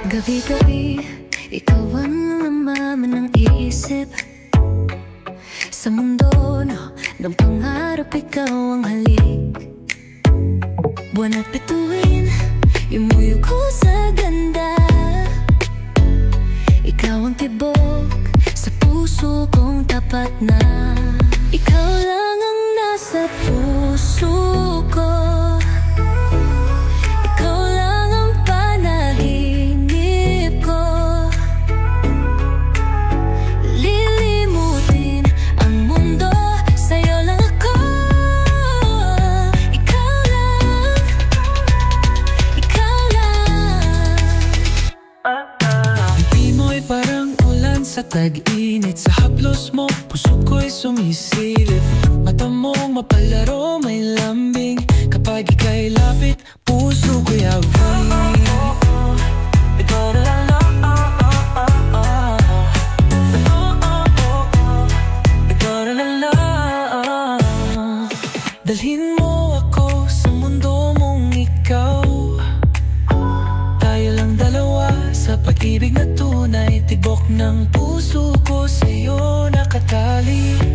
Gabi-gabi, ikaw ang namaman ng isip. Sa mundo ng pangarap, ikaw ang halik. Buwan at bituin, imuyo ko sa ganda. Ikaw ang tibok sa puso kong tapat na. Ikaw lang ang nasa puso ko. Ikaw lang ang panaginip ko. Lilimutin ang mundo, sa'yo lang ako. Ikaw lang, ikaw lang. Ngiti mo'y parang ulan sa tag-init. Sa haplos mo, puso ko'y sumisilip. Mata mong mapalaro, may lambing. Kapag ika'y lapit, puso ko'y away. Ikaw na lang, ikaw na lang. Dalhin mo ako sa mundo mong ikaw. Tayo lang dalawa sa pag-ibig na tunay. Tibok ng puso ko sa'yo nakatali.